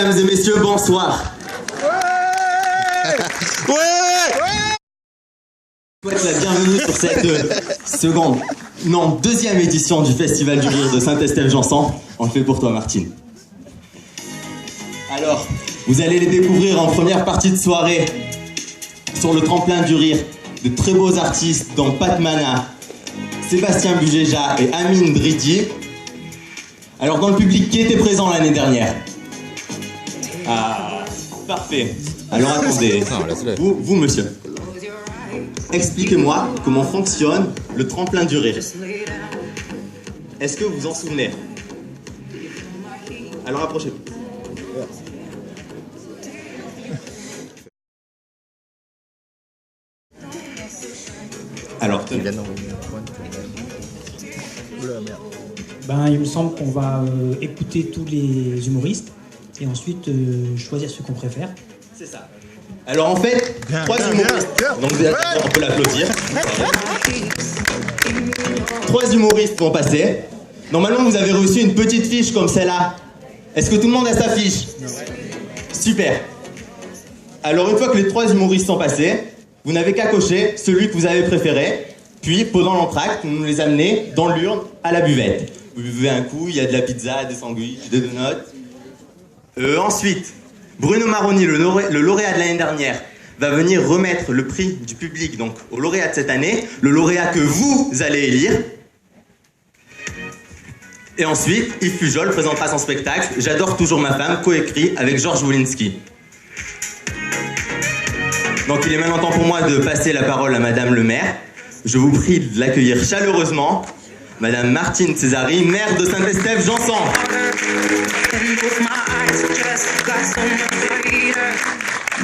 Mesdames et messieurs, bonsoir. Ouais. Je souhaite la bienvenue sur cette deuxième édition du Festival du Rire de Saint-Estèphe-Janson. On le fait pour toi, Martine. Alors, vous allez les découvrir en première partie de soirée sur le tremplin du rire. De très beaux artistes dont Pat Mana, Sébastien Bugéja et Amine Dridi. Alors, dans le public, qui était présent l'année dernière? Ah, parfait. Alors attendez, vous monsieur, expliquez-moi comment fonctionne le tremplin du rire. Est-ce que vous vous en souvenez? Alors approchez-vous. Alors, il me semble qu'on va écouter tous les humoristes et ensuite choisir ceux qu'on préfère. C'est ça. Alors en fait, trois humoristes. Donc on peut l'applaudir. Trois humoristes vont passer. Normalement, vous avez reçu une petite fiche comme celle-là. Est-ce que tout le monde a sa fiche? Super. Alors une fois que les trois humoristes sont passés, vous n'avez qu'à cocher celui que vous avez préféré. Puis, pendant l'entracte, vous nous les amenez dans l'urne à la buvette. Vous buvez un coup, il y a de la pizza, des sandwichs, des donuts. Ensuite, Bruno Maroni, le lauréat de l'année dernière, va venir remettre le prix du public donc au lauréat de cette année, le lauréat que vous allez élire. Et ensuite, Yves Pujol présentera son spectacle « J'adore toujours ma femme », coécrit avec Georges Wolinski. Donc il est maintenant temps pour moi de passer la parole à Madame le maire. Je vous prie de l'accueillir chaleureusement. Madame Martine Césari, maire de Saint-Estèphe-Janson.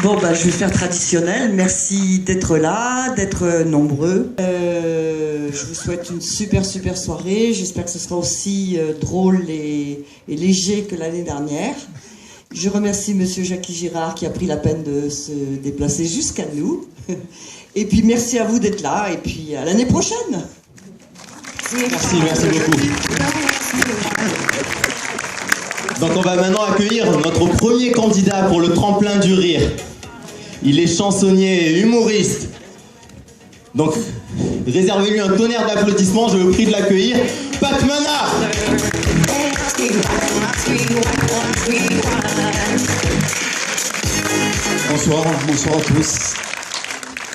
Bon, je vais faire traditionnel. Merci d'être là, d'être nombreux. Je vous souhaite une super soirée. J'espère que ce sera aussi drôle et léger que l'année dernière. Je remercie Monsieur Jackie Girard qui a pris la peine de se déplacer jusqu'à nous. Et puis merci à vous d'être là et puis à l'année prochaine. Merci beaucoup. Donc on va maintenant accueillir notre premier candidat pour le tremplin du rire. Il est chansonnier et humoriste. Donc réservez-lui un tonnerre d'applaudissements, je vous prie de l'accueillir. Pat Mana. Bonsoir à tous.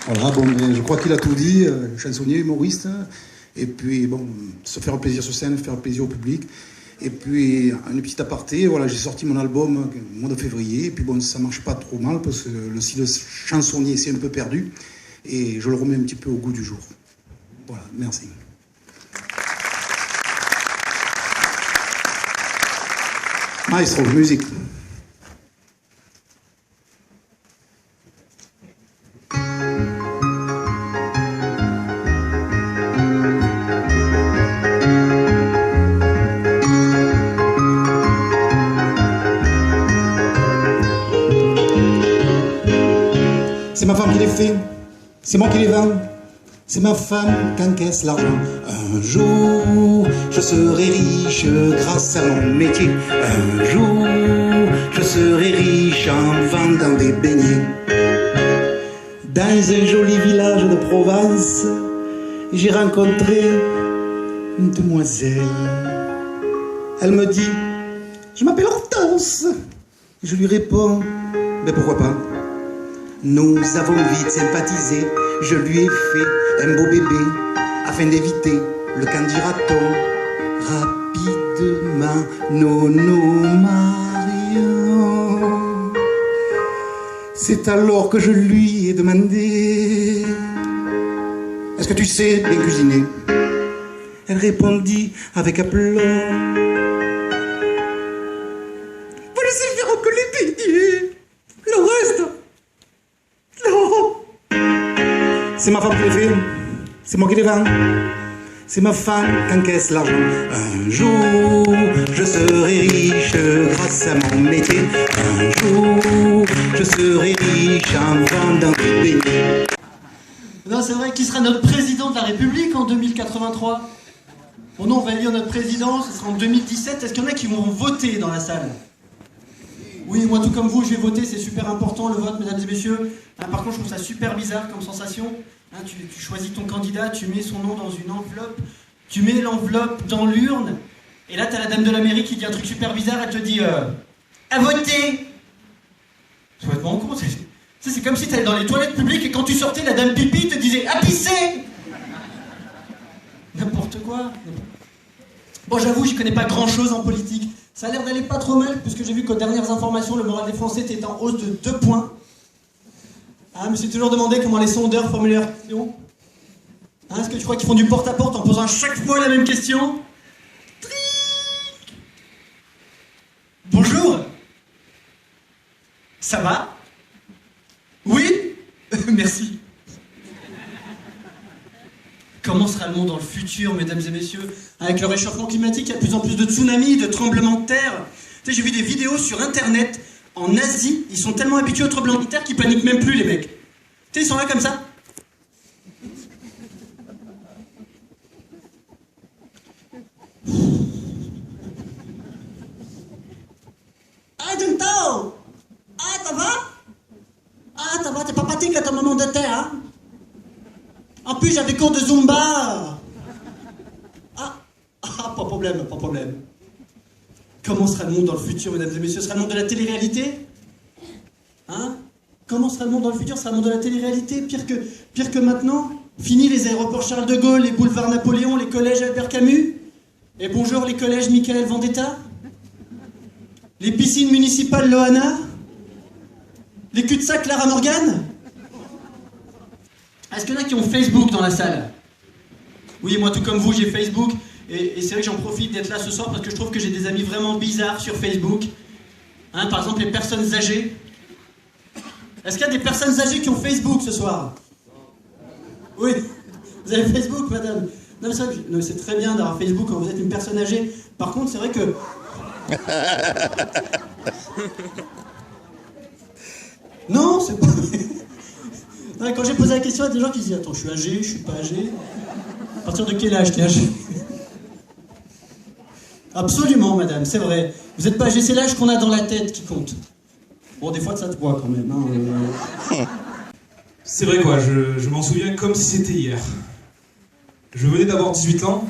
Voilà, je crois qu'il a tout dit, chansonnier, humoriste, et puis se faire plaisir sur scène, faire plaisir au public. Et puis, une petite aparté, voilà, j'ai sorti mon album au mois de février, et puis ça marche pas trop mal, parce que le style chansonnier s'est un peu perdu, et je le remets un petit peu au goût du jour. Voilà, merci. Maestro, musique. C'est ma femme qui les fait, c'est moi qui les vends, c'est ma femme qui encaisse l'argent. Un jour, je serai riche grâce à mon métier. Un jour, je serai riche en vendant des beignets. Dans un joli village de Provence, j'ai rencontré une demoiselle. Elle me dit, je m'appelle Hortense. Je lui réponds, pourquoi pas? Nous avons vite sympathisé, je lui ai fait un beau bébé, afin d'éviter le candidaton. Rapidement, nous nous marions. C'est alors que je lui ai demandé, est-ce que tu sais bien cuisiner? Elle répondit avec aplomb, vous ne serviront que les beignets, le reste... C'est ma femme qui les fait, c'est moi qui les vends. C'est ma femme qui encaisse l'argent. Un jour, je serai riche grâce à mon métier. Un jour, je serai riche en vendant des beignets. Non, c'est vrai, qui sera notre président de la République en 2083? Bon, non, on va élire notre président, ce sera en 2017. Est-ce qu'il y en a qui vont voter dans la salle? Oui, moi tout comme vous, je vais voter, c'est super important le vote, mesdames et messieurs. Par contre, je trouve ça super bizarre comme sensation. Tu choisis ton candidat, tu mets son nom dans une enveloppe, tu mets l'enveloppe dans l'urne, et là t'as la dame de la mairie qui dit un truc super bizarre, elle te dit à voter. C'est complètement con. C'est comme si t'allais dans les toilettes publiques et quand tu sortais, la dame pipi te disait à pisser. N'importe quoi. Bon, j'avoue, j'y connais pas grand chose en politique. Ça a l'air d'aller pas trop mal, puisque j'ai vu qu'aux dernières informations, le moral des Français était en hausse de 2 points. Je me suis toujours demandé comment les sondeurs formulaient leurs questions. Est-ce que tu crois qu'ils font du porte-à-porte en posant à chaque fois la même question? Triiic. Bonjour. Ça va? Oui. Merci. Comment sera le monde dans le futur, mesdames et messieurs? Avec le réchauffement climatique, il y a de plus en plus de tsunamis, de tremblements de terre. Tu sais, j'ai vu des vidéos sur Internet. En Asie, ils sont tellement habitués aux tremblements de terre qu'ils paniquent même plus, les mecs. Tu sais, ils sont là comme ça. Ah, Junto! Ah, ça va? Ah, ça va, t'es pas pratique à ton moment de terre, hein? En plus, j'avais cours de Zumba. Ah, pas de problème, pas de problème. Comment sera le monde dans le futur, mesdames et messieurs? Sera le monde de la télé-réalité? Comment sera le monde dans le futur? Sera le monde de la télé-réalité? Pire que maintenant? Fini les aéroports Charles de Gaulle, les boulevards Napoléon, les collèges Albert Camus? Et bonjour les collèges Michael Vendetta? Les piscines municipales Loana? Les cul-de-sac Clara Morgan? Est-ce qu'il y en a qui ont Facebook dans la salle? Oui, moi tout comme vous, j'ai Facebook. Et c'est vrai que j'en profite d'être là ce soir parce que je trouve que j'ai des amis vraiment bizarres sur Facebook. Par exemple, les personnes âgées. Est-ce qu'il y a des personnes âgées qui ont Facebook ce soir? Oui. Vous avez Facebook, madame? Non, mais c'est très bien d'avoir Facebook quand vous êtes une personne âgée. Par contre, c'est vrai que... Non, c'est pas... Non, quand j'ai posé la question, il y a des gens qui se disent « Attends, je suis âgé, je suis pas âgé. À partir de quel âge t'es âgé ?» Absolument, madame, c'est vrai. Vous n'êtes pas âgé, c'est l'âge qu'on a dans la tête qui compte. Bon, des fois, ça te voit quand même. C'est vrai quoi, je m'en souviens comme si c'était hier. Je venais d'avoir 18 ans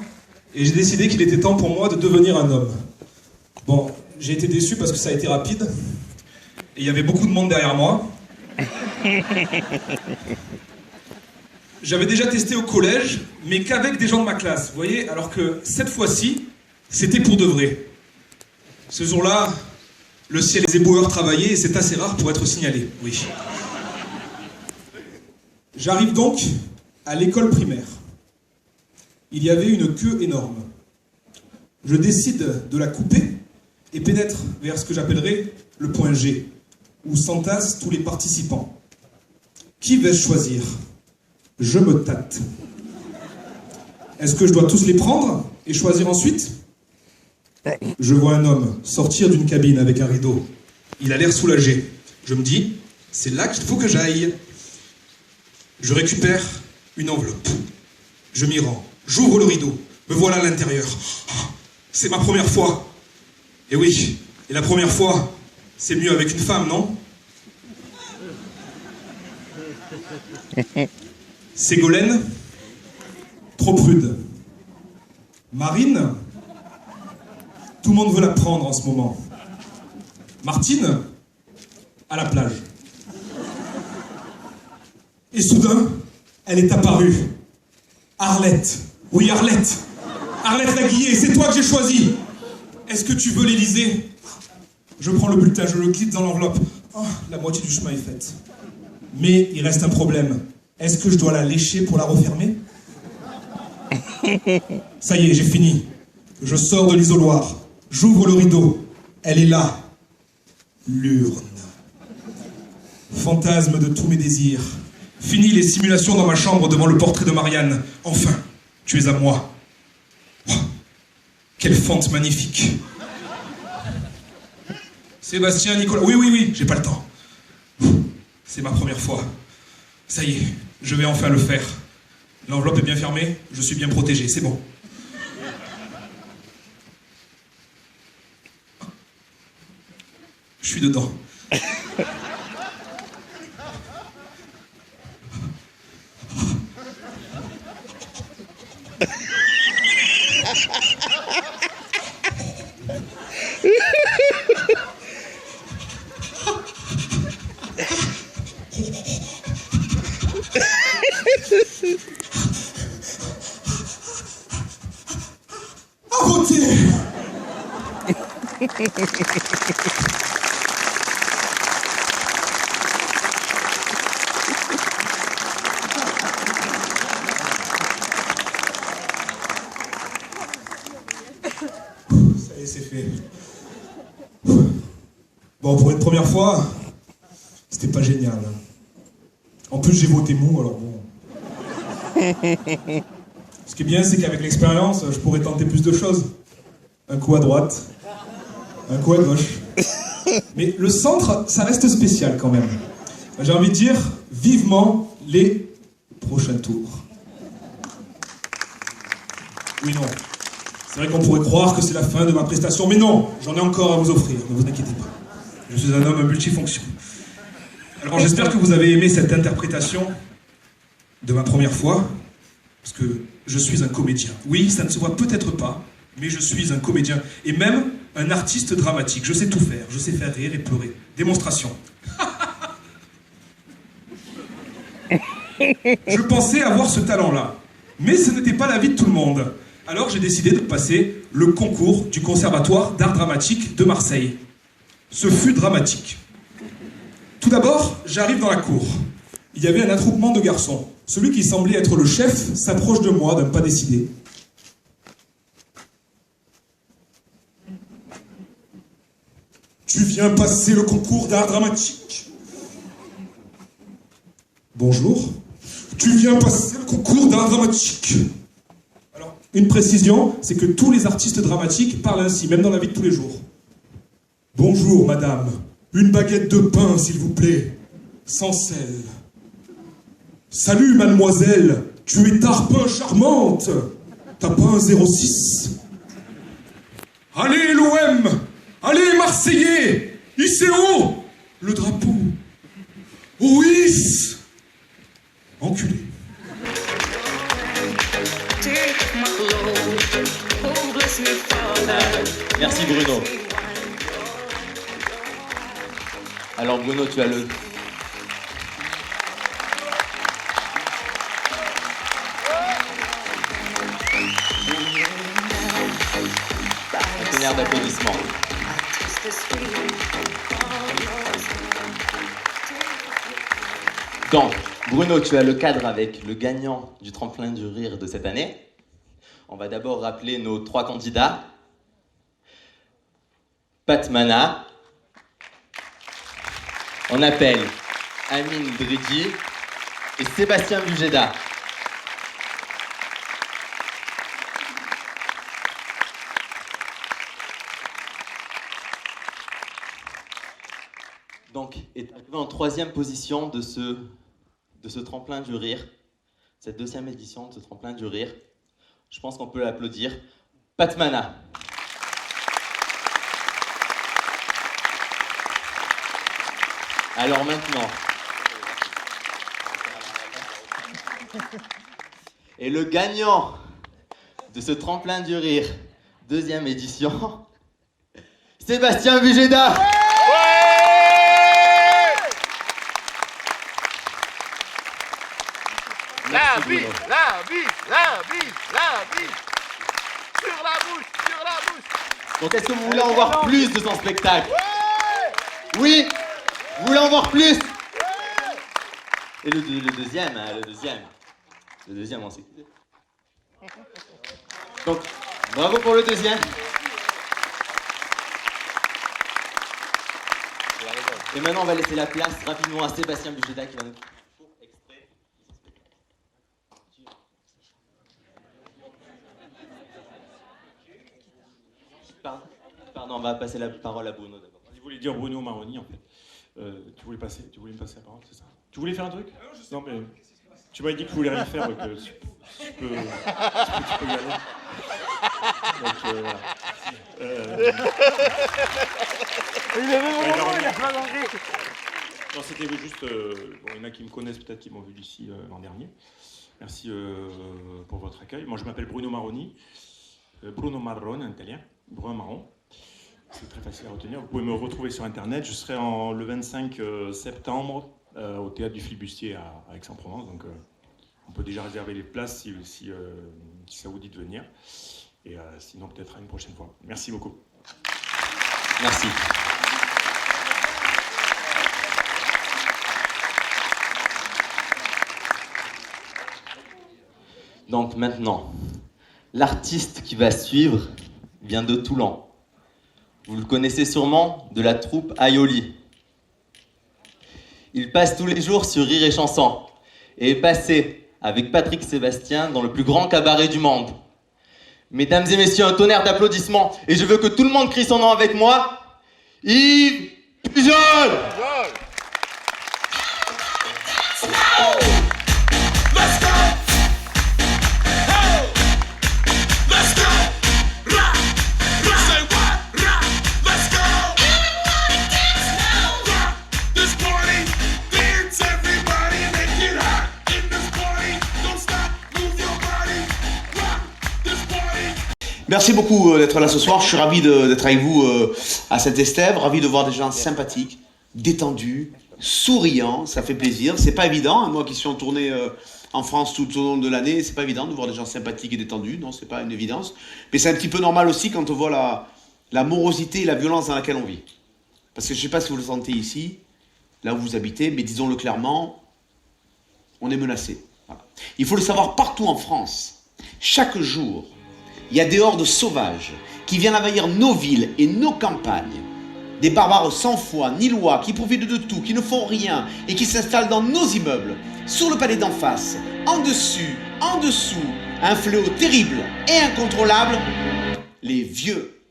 et j'ai décidé qu'il était temps pour moi de devenir un homme. Bon, j'ai été déçu parce que ça a été rapide et il y avait beaucoup de monde derrière moi. J'avais déjà testé au collège, mais qu'avec des gens de ma classe, vous voyez, alors que cette fois-ci, c'était pour de vrai. Ce jour-là, le ciel et les éboueurs travaillaient et c'est assez rare pour être signalé, oui. J'arrive donc à l'école primaire. Il y avait une queue énorme. Je décide de la couper et pénètre vers ce que j'appellerais le point G, où s'entassent tous les participants. Qui vais-je choisir? Je me tâte. Est-ce que je dois tous les prendre et choisir ensuite? Je vois un homme sortir d'une cabine avec un rideau. Il a l'air soulagé. Je me dis, c'est là qu'il faut que j'aille. Je récupère une enveloppe. Je m'y rends. J'ouvre le rideau. Me voilà à l'intérieur. C'est ma première fois. Et oui, et la première fois, c'est mieux avec une femme, non? Ségolène, trop prude. Marine, tout le monde veut la prendre en ce moment. Martine, à la plage. Et soudain, elle est apparue. Arlette. Oui, Arlette. Arlette Laguiller, c'est toi que j'ai choisi. Est-ce que tu veux l'Élysée? Je prends le bulletin, je le clique dans l'enveloppe. Oh, la moitié du chemin est faite. Mais il reste un problème. Est-ce que je dois la lécher pour la refermer? Ça y est, j'ai fini. Je sors de l'isoloir. J'ouvre le rideau. Elle est là. L'urne. Fantasme de tous mes désirs. Fini les simulations dans ma chambre devant le portrait de Marianne. Enfin, tu es à moi. Oh, quelle fente magnifique. Sébastien, Nicolas... Oui, j'ai pas le temps. C'est ma première fois. Ça y est, je vais enfin le faire. L'enveloppe est bien fermée, je suis bien protégé, c'est bon. Je suis dedans. À voter. Ça y est, c'est fait. Bon, pour une première fois, c'était pas génial. En plus, j'ai voté mou, alors bon. Ce qui est bien, c'est qu'avec l'expérience, je pourrais tenter plus de choses. Un coup à droite, un coup à gauche. Mais le centre, ça reste spécial quand même. J'ai envie de dire, vivement les prochains tours. Oui, non. C'est vrai qu'on pourrait croire que c'est la fin de ma prestation, mais non, j'en ai encore à vous offrir, ne vous inquiétez pas. Je suis un homme multifonction. Alors j'espère que vous avez aimé cette interprétation de ma première fois, parce que je suis un comédien. Oui, ça ne se voit peut-être pas, mais je suis un comédien, et même un artiste dramatique. Je sais tout faire, je sais faire rire et pleurer. Démonstration. Je pensais avoir ce talent-là, mais ce n'était pas l'avis de tout le monde. Alors j'ai décidé de passer le concours du Conservatoire d'art dramatique de Marseille. Ce fut dramatique. Tout d'abord, j'arrive dans la cour. Il y avait un attroupement de garçons. Celui qui semblait être le chef s'approche de moi d'un pas décidé. Tu viens passer le concours d'art dramatique. Bonjour. Tu viens passer le concours d'art dramatique. Alors, une précision, c'est que tous les artistes dramatiques parlent ainsi, même dans la vie de tous les jours. Bonjour, madame. Une baguette de pain, s'il vous plaît. Sans sel. Salut, mademoiselle. Tu es tarpin charmante. T'as pas un 06? Allez, l'OM. Allez, Marseillais. Hissez haut le drapeau. Oh, hisse. Enculé. Merci Bruno. Alors Bruno, tu as le... un tonnerre d'applaudissements. Donc, Bruno, tu as le cadre avec le gagnant du tremplin du rire de cette année. On va d'abord rappeler nos 3 candidats. Pat Mana. On appelle Amine Dridi et Sébastien Bugeda. Donc, est arrivé en 3e position de ce tremplin du rire, cette 2e édition de ce tremplin du rire. Je pense qu'on peut l'applaudir. Pat Mana. Alors maintenant, et le gagnant de ce tremplin du rire, 2e édition, Sébastien Bugeda. La bise, la bise, la bise, la bise. Sur la bouche, sur la bouche. Donc est-ce que vous voulez en voir plus de son spectacle? Oui. Vous voulez en voir plus? Et le deuxième, hein, le deuxième, on sait. Donc, bravo pour le deuxième. Et maintenant, on va laisser la place rapidement à Sébastien Bugeda qui va nous... Pardon, on va passer la parole à Bruno d'abord. Il voulait dire Bruno Maroni en fait. Tu voulais me passer la parole, c'est ça? Tu voulais faire un truc? Non mais tu m'avais dit que tu voulais rien faire, donc tu peux y aller. Donc voilà. Il avait vraiment, il a pas compris. Non, c'était juste. Bon, il y en a qui me connaissent peut-être, qui m'ont vu d'ici l'an dernier. Merci pour votre accueil. Moi, je m'appelle Bruno Marroni. Bruno Marrone en italien. Bruno Marron. C'est très facile à retenir. Vous pouvez me retrouver sur Internet. Je serai le 25 septembre au Théâtre du Flibustier à Aix-en-Provence. Donc, on peut déjà réserver les places si ça vous dit de venir. Et sinon, peut-être à une prochaine fois. Merci beaucoup. Merci. Donc maintenant, l'artiste qui va suivre vient de Toulon. Vous le connaissez sûrement de la troupe Aioli. Il passe tous les jours sur Rire et Chanson et est passé avec Patrick Sébastien dans le plus grand cabaret du monde. Mesdames et messieurs, un tonnerre d'applaudissements et je veux que tout le monde crie son nom avec moi. Yves Pujol! Merci beaucoup d'être là ce soir. Je suis ravi d'être avec vous à Saint-Estève, ravi de voir des gens sympathiques, détendus, souriants. Ça fait plaisir. C'est pas évident. Moi qui suis en tournée en France tout au long de l'année, c'est pas évident de voir des gens sympathiques et détendus. Non, c'est pas une évidence. Mais c'est un petit peu normal aussi quand on voit la morosité et la violence dans laquelle on vit. Parce que je sais pas si vous le sentez ici, là où vous habitez, mais disons-le clairement, on est menacé. Voilà. Il faut le savoir partout en France. Chaque jour, il y a des hordes sauvages qui viennent envahir nos villes et nos campagnes. Des barbares sans foi ni loi qui profitent de tout, qui ne font rien et qui s'installent dans nos immeubles, sur le palais d'en face, en dessus, en dessous. Un fléau terrible et incontrôlable, les vieux.